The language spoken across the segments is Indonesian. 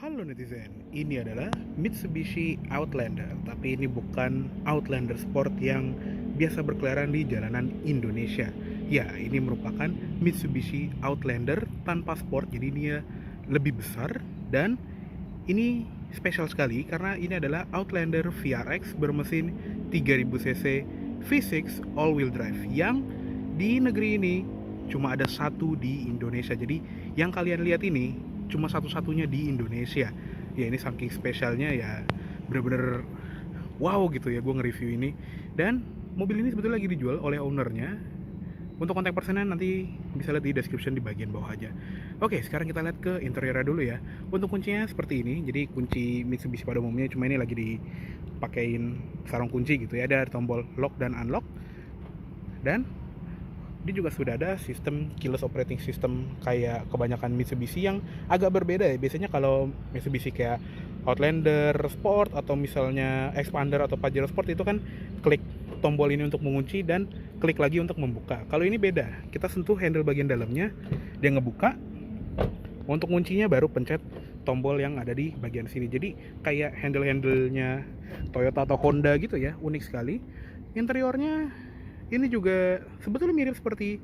Halo netizen, ini adalah Mitsubishi Outlander, tapi ini bukan Outlander Sport yang biasa berkeliaran di jalanan Indonesia. Ya, ini merupakan Mitsubishi Outlander tanpa sport, jadi dia lebih besar dan ini spesial sekali karena ini adalah Outlander VRX bermesin 3000 cc V6 all-wheel drive yang di negeri ini cuma ada satu di Indonesia. Jadi yang kalian lihat ini cuma satu-satunya di Indonesia. Ya ini saking spesialnya ya, bener-bener wow gitu ya gue nge-review ini. Dan mobil ini sebetulnya lagi dijual oleh ownernya. Untuk kontak personnya nanti bisa lihat di description di bagian bawah aja. Oke, sekarang kita lihat ke interiornya dulu ya. Untuk kuncinya seperti ini. Jadi kunci Mitsubishi pada umumnya, cuma ini lagi dipakein sarung kunci gitu ya. Ada tombol lock dan unlock. Dan dia juga sudah ada sistem keyless operating system kayak kebanyakan Mitsubishi yang agak berbeda ya. Biasanya kalau Mitsubishi kayak Outlander Sport atau misalnya Expander atau Pajero Sport itu kan klik tombol ini untuk mengunci dan klik lagi untuk membuka. Kalau ini beda, kita sentuh handle bagian dalamnya, dia ngebuka. Untuk kuncinya baru pencet tombol yang ada di bagian sini. Jadi kayak handle-handlenya Toyota atau Honda gitu ya, unik sekali. Interiornya ini juga sebetulnya mirip seperti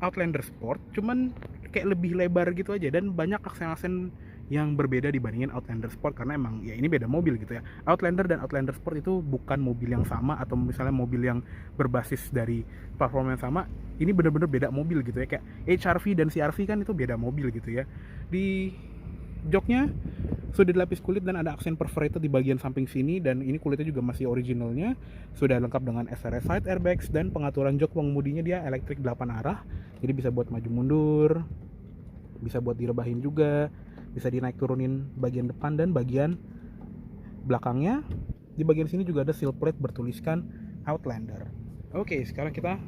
Outlander Sport, cuman kayak lebih lebar gitu aja dan banyak aksen-aksen yang berbeda dibandingin Outlander Sport karena emang ya ini beda mobil gitu ya. Outlander dan Outlander Sport itu bukan mobil yang sama atau misalnya mobil yang berbasis dari platform yang sama. Ini bener-bener beda mobil gitu ya, kayak HRV dan CRV kan itu beda mobil gitu ya. Di joknya sudah dilapis kulit dan ada aksen perforated di bagian samping sini, dan ini kulitnya juga masih originalnya. Sudah lengkap dengan SRS side airbags dan pengaturan jok pengemudinya dia elektrik 8 arah. Jadi bisa buat maju mundur, bisa buat direbahin juga, bisa dinaik turunin bagian depan dan bagian belakangnya. Di bagian sini juga ada seal plate bertuliskan Outlander. Oke, sekarang kita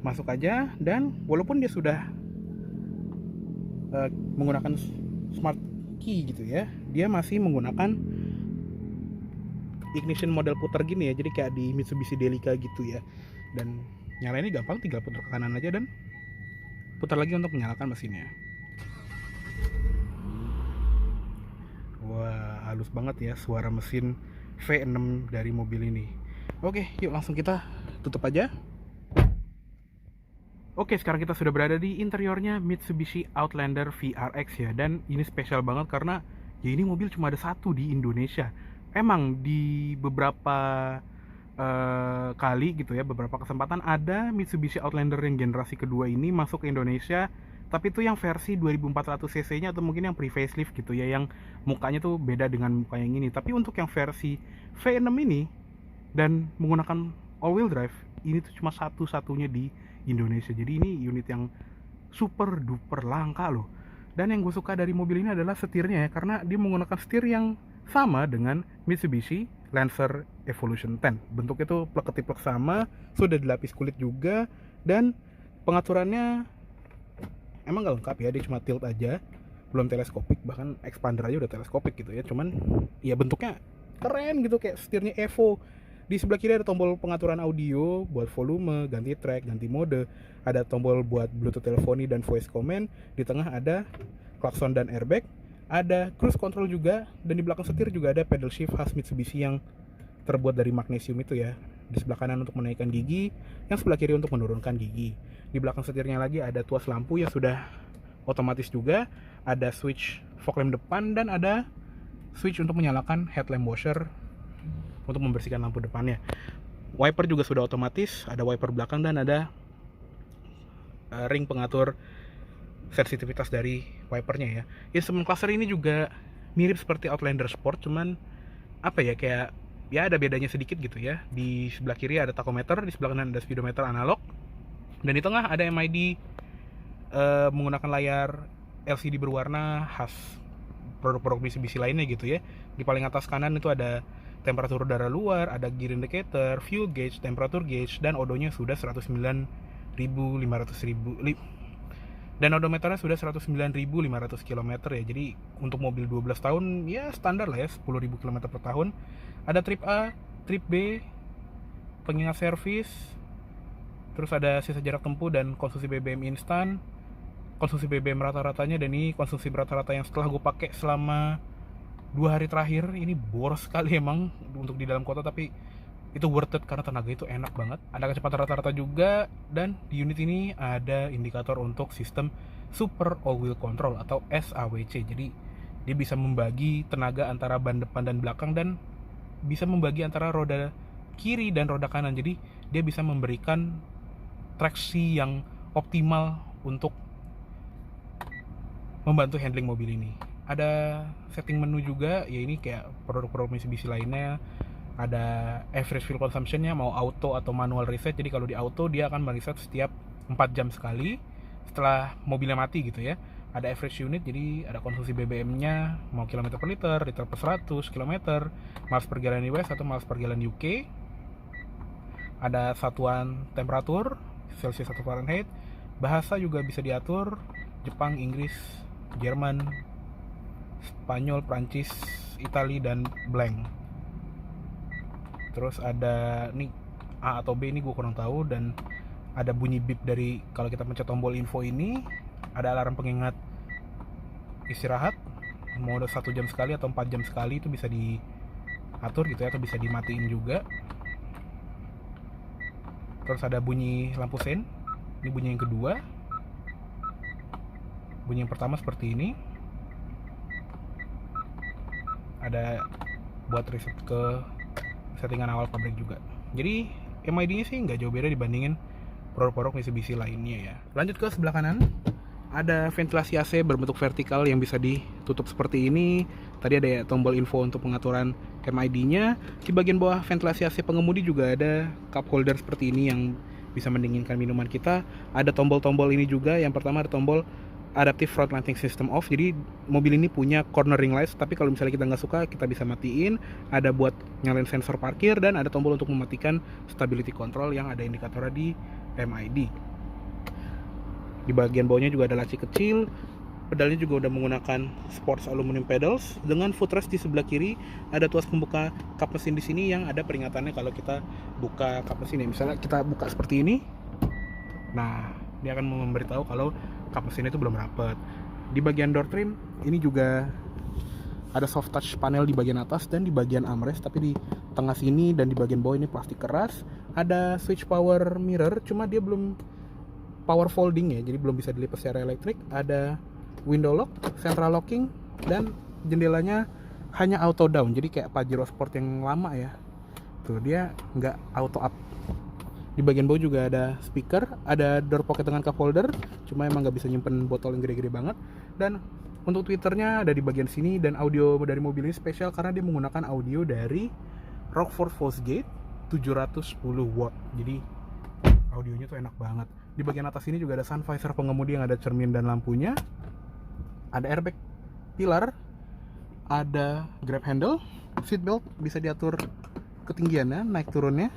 masuk aja, dan walaupun dia sudah menggunakan smart key gitu ya, dia masih menggunakan ignition model putar gini ya, jadi kayak di Mitsubishi Delica gitu ya. Dan nyalainnya gampang, tinggal putar ke kanan aja dan putar lagi untuk menyalakan mesinnya. Wah, halus banget ya suara mesin V6 dari mobil ini. Oke, yuk langsung kita tutup aja. Oke, sekarang kita sudah berada di interiornya Mitsubishi Outlander VRX ya. Dan ini spesial banget karena ya ini mobil cuma ada satu di Indonesia. Emang di beberapa kali gitu ya, beberapa kesempatan ada Mitsubishi Outlander yang generasi kedua ini masuk ke Indonesia, tapi itu yang versi 2400 cc nya atau mungkin yang pre-facelift gitu ya, yang mukanya tuh beda dengan muka yang ini. Tapi untuk yang versi V6 ini dan menggunakan all-wheel drive, ini tuh cuma satu-satunya di Indonesia. Jadi ini unit yang super duper langka loh. Dan yang gue suka dari mobil ini adalah setirnya ya, karena dia menggunakan setir yang sama dengan Mitsubishi Lancer Evolution 10. Bentuknya tuh plek-ketiplek sama, sudah dilapis kulit juga, dan pengaturannya emang gak lengkap ya, dia cuma tilt aja, belum teleskopik. Bahkan Expander aja udah teleskopik gitu ya, cuman ya bentuknya keren gitu, kayak setirnya Evo. Di sebelah kiri ada tombol pengaturan audio buat volume, ganti track, ganti mode. Ada tombol buat Bluetooth teleponi dan voice command. Di tengah ada klakson dan airbag. Ada cruise control juga, dan di belakang setir juga ada pedal shift khas Mitsubishi yang terbuat dari magnesium itu ya. Di sebelah kanan untuk menaikkan gigi, yang sebelah kiri untuk menurunkan gigi. Di belakang setirnya lagi ada tuas lampu yang sudah otomatis juga. Ada switch fog lamp depan dan ada switch untuk menyalakan headlamp washer untuk membersihkan lampu depannya. Wiper juga sudah otomatis, ada wiper belakang dan ada ring pengatur sensitivitas dari wipernya ya. Instrument cluster ini juga mirip seperti Outlander Sport, cuman apa ya, kayak ya ada bedanya sedikit gitu ya. Di sebelah kiri ada tachometer, di sebelah kanan ada speedometer analog, dan di tengah ada MID menggunakan layar LCD berwarna khas produk-produk Mitsubishi lainnya gitu ya. Di paling atas kanan itu ada temperatur udara luar, ada gear indicator, fuel gauge, temperatur gauge, dan odonya sudah 109.500 dan odometernya sudah 109.500 km ya. Jadi untuk mobil 12 tahun ya standar lah ya, 10.000 km per tahun. Ada trip A, trip B, pengingat servis, terus ada sisa jarak tempuh dan konsumsi BBM instan, konsumsi BBM rata-ratanya, dan ini konsumsi rata-rata yang setelah gue pakai selama 2 hari terakhir. Ini boros sekali emang untuk di dalam kota, tapi itu worth it karena tenaga itu enak banget. Ada kecepatan rata-rata juga, dan di unit ini ada indikator untuk sistem Super All Wheel Control atau SAWC. Jadi dia bisa membagi tenaga antara ban depan dan belakang, dan bisa membagi antara roda kiri dan roda kanan. Jadi dia bisa memberikan traksi yang optimal untuk membantu handling mobil ini. Ada setting menu juga, ya ini kayak produk-produk Mitsubishi lainnya. Ada average fuel consumption-nya, mau auto atau manual reset. Jadi kalau di auto dia akan mereset setiap 4 jam sekali setelah mobilnya mati gitu ya. Ada average unit, jadi ada konsumsi BBM-nya, mau kilometer per liter, liter per 100 km, miles per gallon US atau miles per gallon UK. Ada satuan temperatur, Celsius atau Fahrenheit. Bahasa juga bisa diatur, Jepang, Inggris, Jerman, Spanyol, Prancis, Itali, dan blank. Terus ada nih A atau B, ini gue kurang tahu, dan ada bunyi beep dari kalau kita pencet tombol info ini. Ada alarm pengingat istirahat, mau 1 jam sekali atau 4 jam sekali, itu bisa diatur gitu ya, atau bisa dimatiin juga. Terus ada bunyi lampu sein, ini bunyi yang kedua. Bunyi yang pertama seperti ini. Ada buat reset ke settingan awal pabrik juga. Jadi MID-nya sih nggak jauh beda dibandingin produk-produk Mitsubishi lainnya ya. Lanjut ke sebelah kanan, ada ventilasi AC berbentuk vertikal yang bisa ditutup seperti ini. Tadi ada ya tombol info untuk pengaturan MID-nya. Di bagian bawah ventilasi AC pengemudi juga ada cup holder seperti ini yang bisa mendinginkan minuman kita. Ada tombol-tombol ini juga. Yang pertama ada tombol Adaptive Front Lighting System Off. Jadi mobil ini punya cornering lights, tapi kalau misalnya kita nggak suka, kita bisa matiin. Ada buat nyalain sensor parkir, dan ada tombol untuk mematikan stability control yang ada indikatornya di MID. Di bagian bawahnya juga ada laci kecil. Pedalnya juga udah menggunakan sports aluminum pedals. Dengan footrest di sebelah kiri ada tuas pembuka kap mesin di sini yang ada peringatannya kalau kita buka kap mesin ya. Misalnya kita buka seperti ini, nah dia akan memberitahu kalau kap mesin itu belum rapat. Di bagian door trim ini juga ada soft touch panel di bagian atas dan di bagian armrest, tapi di tengah sini dan di bagian bawah ini plastik keras. Ada switch power mirror, cuma dia belum power folding ya, jadi belum bisa dilipat secara elektrik. Ada window lock, central locking, dan jendelanya hanya auto down, jadi kayak Pajero Sport yang lama ya. Tuh, dia nggak auto up. Di bagian bawah juga ada speaker, ada door pocket dengan cup holder, cuma emang nggak bisa nyimpen botol yang gede-gede banget. Dan untuk tweeternya ada di bagian sini, dan audio dari mobil ini spesial karena dia menggunakan audio dari Rockford Fosgate 710 watt. Jadi audionya tuh enak banget. Di bagian atas ini juga ada sun visor pengemudi yang ada cermin dan lampunya. Ada airbag pilar, ada grab handle, seat belt bisa diatur ketinggiannya, naik turunnya.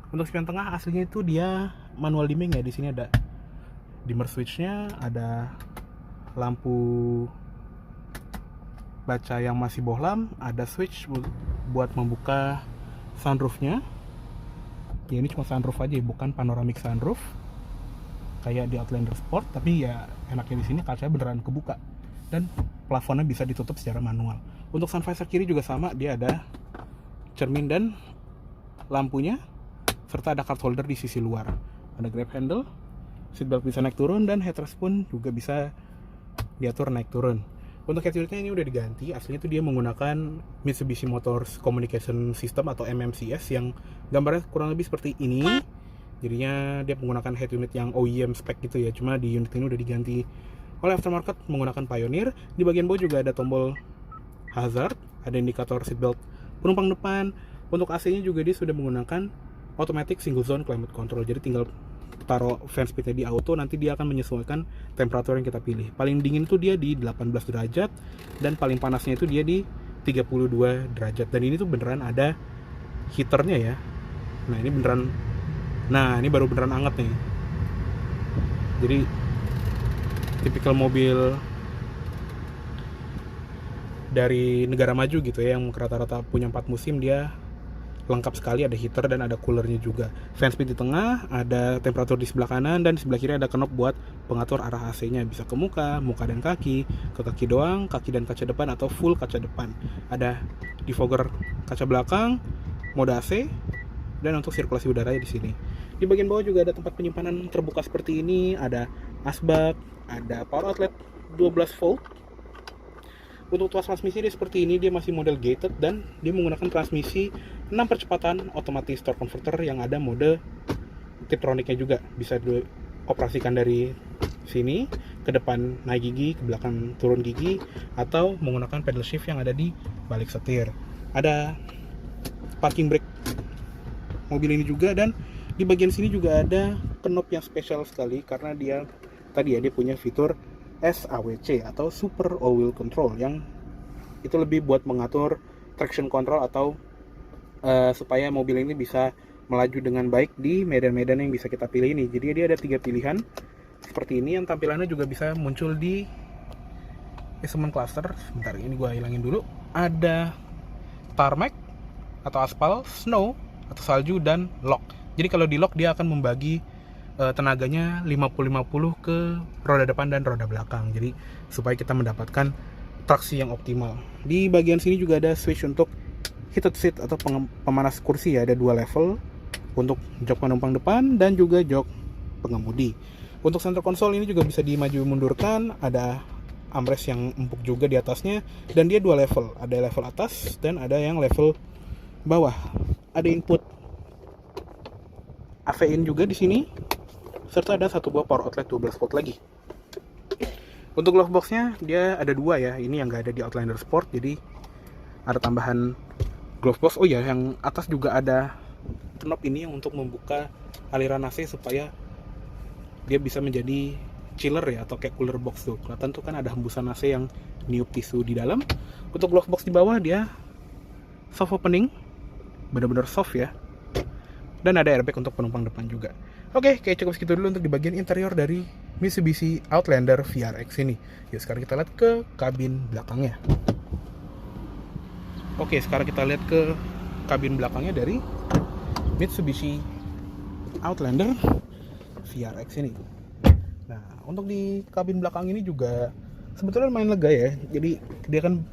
Untuk spion tengah aslinya itu dia manual dimming ya. Di sini ada dimmer switch-nya, ada lampu baca yang masih bohlam, ada switch buat membuka sunroof-nya. Ya ini cuma sunroof aja, bukan panoramic sunroof kayak di Outlander Sport, tapi ya enaknya di sini kacanya beneran kebuka dan plafonnya bisa ditutup secara manual. Untuk sun visor kiri juga sama, dia ada cermin dan lampunya, serta ada card holder di sisi luar. Ada grab handle, seatbelt bisa naik turun, dan headrest pun juga bisa diatur naik turun. Untuk head unitnya ini udah diganti, aslinya itu dia menggunakan Mitsubishi Motors Communication System atau MMCS yang gambarnya kurang lebih seperti ini. Jadinya dia menggunakan head unit yang OEM spec gitu ya, cuma di unit ini udah diganti oleh aftermarket menggunakan Pioneer. Di bagian bawah juga ada tombol hazard, ada indikator seatbelt penumpang depan. Untuk AC-nya juga dia sudah menggunakan automatic single zone climate control, jadi tinggal taruh fan speednya di auto, nanti dia akan menyesuaikan temperatur yang kita pilih. Paling dingin itu dia di 18 derajat dan paling panasnya itu dia di 32 derajat. Dan ini tuh beneran ada heaternya ya. Nah ini beneran, nah ini baru beneran anget nih. Jadi tipikal mobil dari negara maju gitu ya, yang rata-rata punya 4 musim, dia lengkap sekali, ada heater dan ada coolernya juga. Fan speed di tengah, ada temperatur di sebelah kanan, dan di sebelah kiri ada knob buat pengatur arah AC-nya. Bisa ke muka, muka dan kaki, ke kaki doang, kaki dan kaca depan, atau full kaca depan. Ada defogger kaca belakang, mode AC, dan untuk sirkulasi udaranya di sini. Di bagian bawah juga ada tempat penyimpanan terbuka seperti ini, ada asbak, ada power outlet 12 volt. Untuk tuas transmisi dia seperti ini, dia masih model gated dan dia menggunakan transmisi 6 percepatan otomatis torque converter yang ada mode Tiptronicnya juga. Bisa dioperasikan dari sini, ke depan naik gigi, ke belakang turun gigi, atau menggunakan pedal shift yang ada di balik setir. Ada parking brake mobil ini juga, dan di bagian sini juga ada knob yang spesial sekali karena dia tadi ya, dia punya fitur SAWC atau Super All Wheel Control, yang itu lebih buat mengatur traction control atau supaya mobil ini bisa melaju dengan baik di medan-medan yang bisa kita pilih ini. Jadi dia ada 3 pilihan seperti ini, yang tampilannya juga bisa muncul di instrument cluster. Sebentar, ini gua hilangin dulu. Ada tarmac atau aspal, snow atau salju, dan lock. Jadi kalau di lock dia akan membagi tenaganya 50-50 ke roda depan dan roda belakang, jadi supaya kita mendapatkan traksi yang optimal. Di bagian sini juga ada switch untuk heated seat atau pemanas kursi ya, ada 2 level untuk jok penumpang depan dan juga jok pengemudi. Untuk center console ini juga bisa dimaju mundurkan, ada armrest yang empuk juga di atasnya, dan dia 2 level, ada level atas dan ada yang level bawah. Ada input AV in juga di sini, serta ada 1 buah power outlet 12 volt lagi. Untuk glove boxnya dia ada 2 ya, ini yang nggak ada di Outlander Sport, jadi ada tambahan glove box. Oh ya, yang atas juga ada knob ini yang untuk membuka aliran AC supaya dia bisa menjadi chiller ya, atau kayak cooler box tuh. Kelihatan tuh kan ada hembusan AC yang niup tisu di dalam. Untuk glove box di bawah dia soft opening, benar-benar soft ya, dan ada airbag untuk penumpang depan juga. Oke, kayak cukup segitu dulu untuk di bagian interior dari Mitsubishi Outlander VRX ini. Yuk sekarang kita lihat ke kabin belakangnya. Oke, sekarang kita lihat ke kabin belakangnya dari Mitsubishi Outlander VRX ini. Nah, untuk di kabin belakang ini juga sebetulnya lumayan lega ya. Jadi dia kan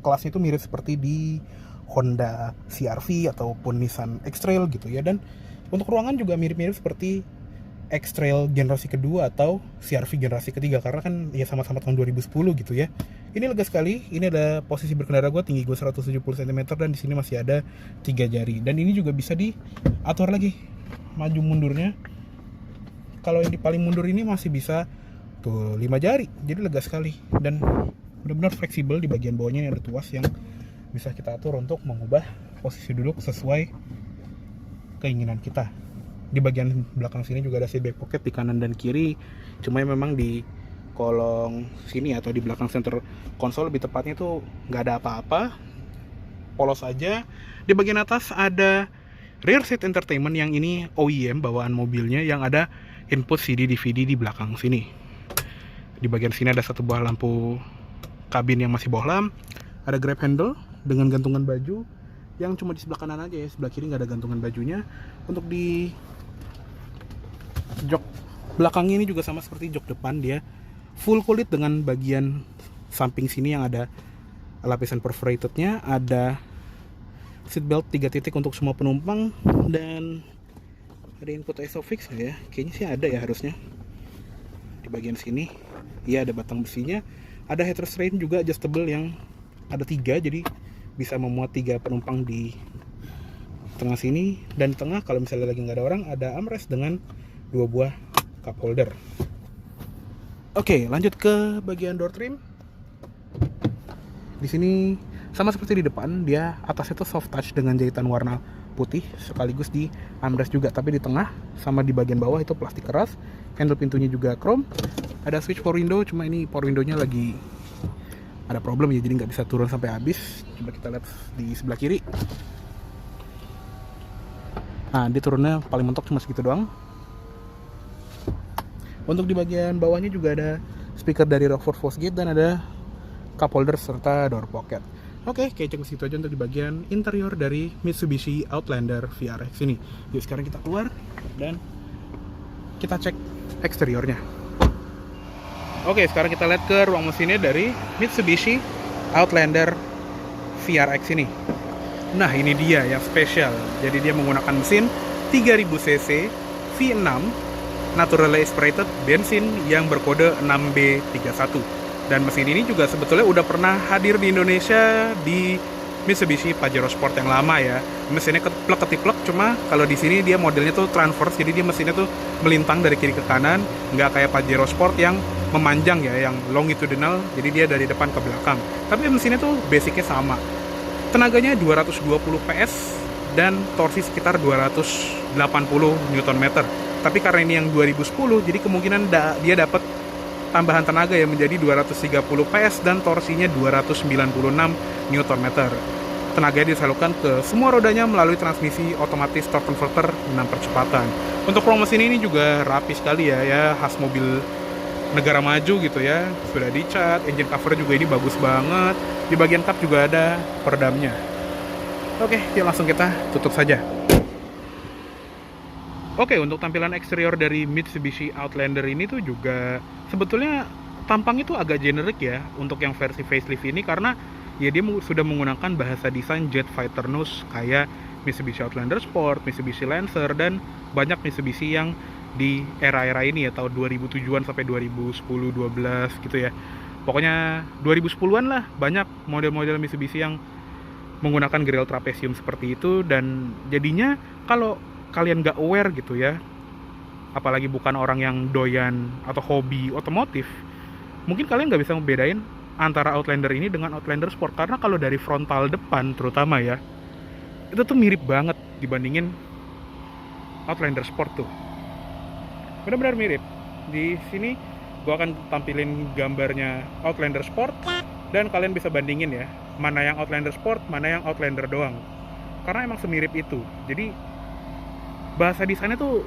kelasnya itu mirip seperti di Honda CR-V ataupun Nissan X-Trail gitu ya, dan untuk ruangan juga mirip-mirip seperti X-Trail generasi kedua atau CR-V generasi ketiga, karena kan ya sama-sama tahun 2010 gitu ya. Ini lega sekali. Ini ada posisi berkendara gue, tinggi gue 170 cm, dan di sini masih ada 3 jari. Dan ini juga bisa diatur lagi maju mundurnya. Kalau yang di paling mundur ini masih bisa tuh 5 jari. Jadi lega sekali dan benar-benar fleksibel. Di bagian bawahnya ini ada tuas yang bisa kita atur untuk mengubah posisi duduk sesuai keinginan kita. Di bagian belakang sini juga ada seat back pocket di kanan dan kiri. Cuma memang di kolong sini atau di belakang center konsol lebih tepatnya itu nggak ada apa-apa, polos aja. Di bagian atas ada rear seat entertainment yang ini OEM bawaan mobilnya, yang ada input CD DVD di belakang sini. Di bagian sini ada 1 buah lampu kabin yang masih bohlam. Ada grab handle dengan gantungan baju yang cuma di sebelah kanan aja ya, sebelah kiri nggak ada gantungan bajunya. Untuk di jok belakangnya ini juga sama seperti jok depan, dia full kulit dengan bagian samping sini yang ada lapisan perforatednya. Ada seatbelt 3 titik untuk semua penumpang, dan ada input ISOFIX ya, kayaknya sih ada ya harusnya. Di bagian sini ya ada batang besinya. Ada head restraint juga adjustable yang ada 3, jadi bisa memuat 3 penumpang di tengah sini. Dan di tengah kalau misalnya lagi nggak ada orang, ada armrest dengan 2 buah cup holder. Oke, lanjut ke bagian door trim. Di sini sama seperti di depan, dia atasnya tuh soft touch dengan jahitan warna putih, sekaligus di armrest juga. Tapi di tengah sama di bagian bawah itu plastik keras. Handle pintunya juga chrome. Ada switch power window, cuma ini power window-nya lagi ada problem ya, jadi nggak bisa turun sampai habis. Coba kita lihat di sebelah kiri. Nah, dia turunnya paling mentok cuma segitu doang. Untuk di bagian bawahnya juga ada speaker dari Rockford Fosgate dan ada cup holder serta door pocket. Oke, kayaknya ke situ aja untuk di bagian interior dari Mitsubishi Outlander VRX ini. Yuk sekarang kita keluar dan kita cek eksteriornya. Oke, sekarang kita lihat ke ruang mesinnya dari Mitsubishi Outlander VRX ini. Nah, ini dia yang spesial. Jadi dia menggunakan mesin 3000 cc V6 naturally aspirated bensin yang berkode 6B31. Dan mesin ini juga sebetulnya udah pernah hadir di Indonesia di Mitsubishi Pajero Sport yang lama ya. Mesinnya ketiplek, cuma kalau di sini dia modelnya tuh transverse, jadi dia mesinnya tuh melintang dari kiri ke kanan, nggak kayak Pajero Sport yang memanjang ya, yang longitudinal, jadi dia dari depan ke belakang. Tapi mesinnya tuh basicnya sama. Tenaganya 220 PS dan torsi sekitar 280 Nm. Tapi karena ini yang 2010, jadi kemungkinan dia dapat tambahan tenaga yang menjadi 230 PS dan torsinya 296 Nm. Tenaganya disalurkan ke semua rodanya melalui transmisi otomatis torque converter 6 percepatan. Untuk ruang mesin ini juga rapi sekali ya khas mobil negara maju gitu ya. Sudah dicat, engine cover juga ini bagus banget. Di bagian kap juga ada peredamnya. Oke, yuk langsung kita tutup saja. Oke, untuk tampilan eksterior dari Mitsubishi Outlander ini tuh juga sebetulnya tampangnya tuh agak generik ya untuk yang versi facelift ini, karena ya dia sudah menggunakan bahasa desain jet fighter nose kayak Mitsubishi Outlander Sport, Mitsubishi Lancer, dan banyak Mitsubishi yang di era-era ini ya, tahun 2007-an sampai 2010-12 gitu ya. Pokoknya 2010-an lah, banyak model-model Mitsubishi yang menggunakan grill trapesium seperti itu. Dan jadinya kalau kalian nggak aware gitu ya, apalagi bukan orang yang doyan atau hobi otomotif, mungkin kalian nggak bisa membedain antara Outlander ini dengan Outlander Sport. Karena kalau dari frontal depan terutama ya, itu tuh mirip banget dibandingin Outlander Sport tuh. Benar-benar mirip. Di sini gua akan tampilin gambarnya Outlander Sport dan kalian bisa bandingin ya, mana yang Outlander Sport, mana yang Outlander doang. Karena emang semirip itu. Jadi bahasa desainnya tuh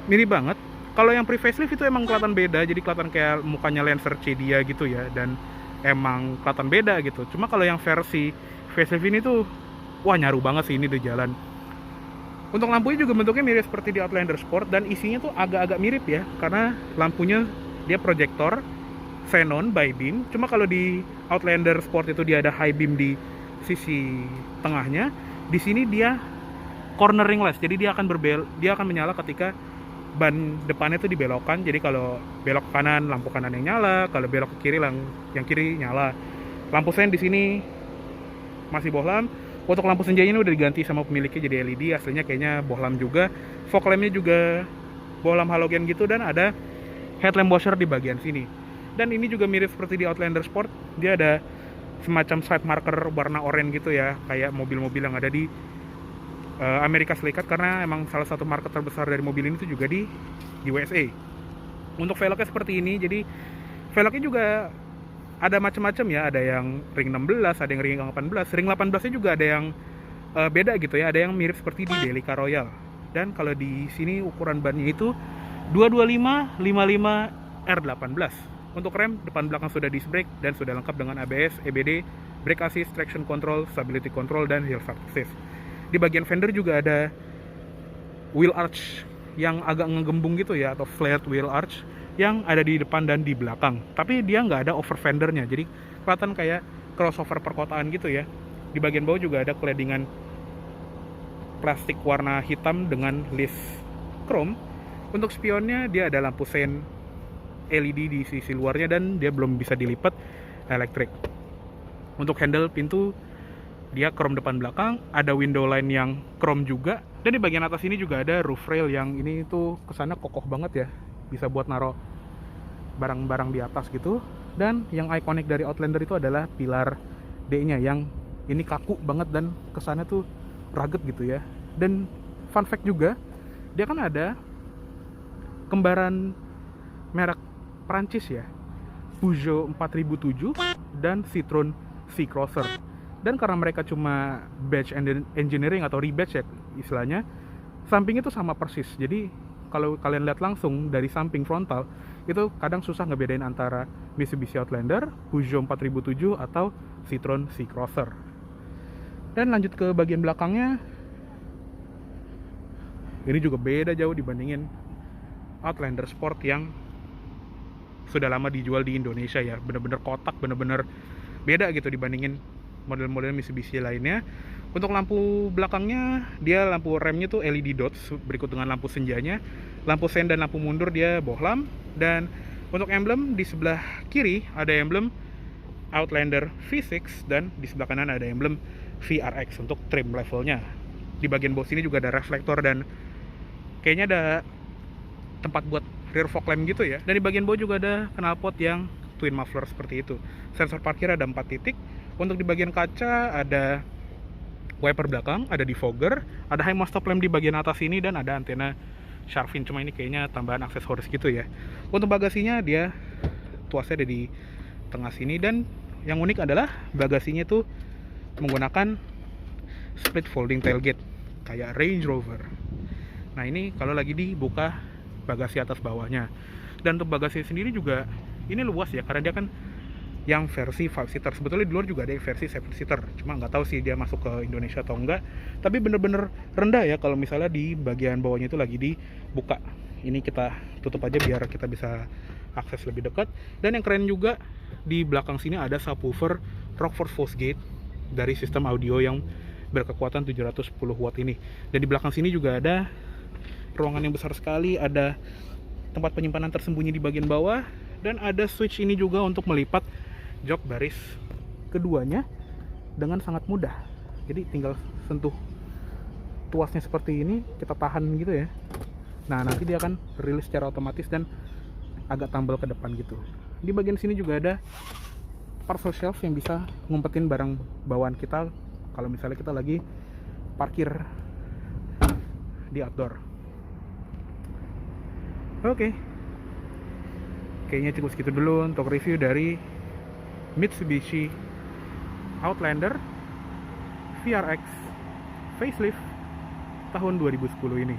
mirip banget. Kalau yang pre-facelift itu emang kelihatan beda, jadi kelihatan kayak mukanya Lancer C dia gitu ya, dan emang kelihatan beda gitu. Cuma kalau yang versi facelift ini tuh, wah nyaru banget sih ini di jalan. Untuk lampunya juga bentuknya mirip seperti di Outlander Sport, dan isinya tuh agak-agak mirip ya, karena lampunya dia proyektor xenon by beam. Cuma kalau di Outlander Sport itu dia ada high beam di sisi tengahnya, di sini dia cornering less, jadi dia akan menyala ketika ban depannya itu dibelokkan. Jadi kalau belok ke kanan, lampu kanan yang nyala, kalau belok ke kiri, yang kiri nyala. Lampu sen di sini masih bohlam. Untuk lampu senjanya ini udah diganti sama pemiliknya jadi LED, aslinya kayaknya bohlam juga. Fog lampnya juga bohlam halogen gitu, dan ada headlamp washer di bagian sini. Dan ini juga mirip seperti di Outlander Sport, dia ada semacam side marker warna oranye gitu ya, kayak mobil-mobil yang ada di Amerika Serikat, karena emang salah satu market terbesar dari mobil ini itu juga di USA. Untuk velgnya seperti ini, jadi velgnya juga ada macam-macam ya, ada yang ring 16, ada yang ring 18. Ring 18-nya juga ada yang beda gitu ya, ada yang mirip seperti di Delica Royal. Dan kalau di sini ukuran bannya itu 225 55 R18. Untuk rem depan belakang sudah disc brake dan sudah lengkap dengan ABS, EBD, brake assist, traction control, stability control, dan hill assist. Di bagian fender juga ada wheel arch yang agak ngegembung gitu ya, atau flared wheel arch yang ada di depan dan di belakang. Tapi dia nggak ada over fendernya, jadi kelihatan kayak crossover perkotaan gitu ya. Di bagian bawah juga ada claddingan plastik warna hitam dengan list chrome. Untuk spionnya dia ada lampu sein LED di sisi luarnya dan dia belum bisa dilipat elektrik. Untuk handle pintu dia chrome depan belakang, ada window line yang chrome juga, dan di bagian atas ini juga ada roof rail yang ini tuh kesannya kokoh banget ya, bisa buat naro barang-barang di atas gitu. Dan yang ikonik dari Outlander itu adalah pilar D-nya yang ini kaku banget dan kesannya tuh rugged gitu ya. Dan fun fact juga, dia kan ada kembaran merek Prancis ya, Peugeot 4007 dan Citroen C-Crosser. Dan karena mereka cuma batch engineering atau rebatch ya istilahnya, sampingnya itu sama persis. Jadi kalau kalian lihat langsung dari samping frontal, itu kadang susah ngebedain antara Mitsubishi Outlander, Peugeot 4007 atau Citroen C-Crosser. Dan lanjut ke bagian belakangnya, ini juga beda jauh dibandingin Outlander Sport yang sudah lama dijual di Indonesia ya. Bener-bener kotak, bener-bener beda gitu dibandingin model-model Mitsubishi lainnya. Untuk lampu belakangnya, dia lampu remnya tuh LED dots, berikut dengan lampu senjanya. Lampu sen dan lampu mundur dia bohlam. Dan untuk emblem, di sebelah kiri ada emblem Outlander V6, dan di sebelah kanan ada emblem VRX untuk trim levelnya. Di bagian bawah sini juga ada reflektor dan kayaknya ada tempat buat rear fog lamp gitu ya. Dan di bagian bawah juga ada knalpot yang twin muffler seperti itu. Sensor parkir ada 4 titik. Untuk di bagian kaca ada wiper belakang, ada defogger, ada high mast stop lamp di bagian atas ini, dan ada antena shark fin. Cuma ini kayaknya tambahan aksesoris gitu ya. Untuk bagasinya dia tuasnya ada di tengah sini, dan yang unik adalah bagasinya tuh menggunakan split folding tailgate kayak Range Rover. Nah ini kalau lagi dibuka bagasi atas bawahnya. Dan untuk bagasi sendiri juga ini luas ya, karena dia kan yang versi 5 seater. Sebetulnya di luar juga ada yang versi 7 seater, cuma nggak tahu sih dia masuk ke Indonesia atau enggak. Tapi bener-bener rendah ya kalau misalnya di bagian bawahnya itu lagi dibuka. Ini kita tutup aja biar kita bisa akses lebih dekat. Dan yang keren juga, di belakang sini ada subwoofer Rockford Fosgate dari sistem audio yang berkekuatan 710 watt ini. Dan di belakang sini juga ada ruangan yang besar sekali, ada tempat penyimpanan tersembunyi di bagian bawah, dan ada switch ini juga untuk melipat jok baris keduanya dengan sangat mudah. Jadi tinggal sentuh tuasnya seperti ini, kita tahan gitu ya. Nah nanti dia akan rilis secara otomatis dan agak tambal ke depan gitu. Di bagian sini juga ada parcel shelf yang bisa ngumpetin barang bawaan kita kalau misalnya kita lagi parkir di outdoor. Oke, kayaknya cukup segitu dulu untuk review dari Mitsubishi Outlander VRX facelift tahun 2010 ini.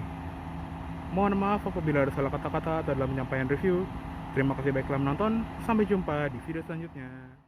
Mohon maaf apabila ada salah kata-kata dalam menyampaikan review. Terima kasih baik telah menonton. Sampai jumpa di video selanjutnya.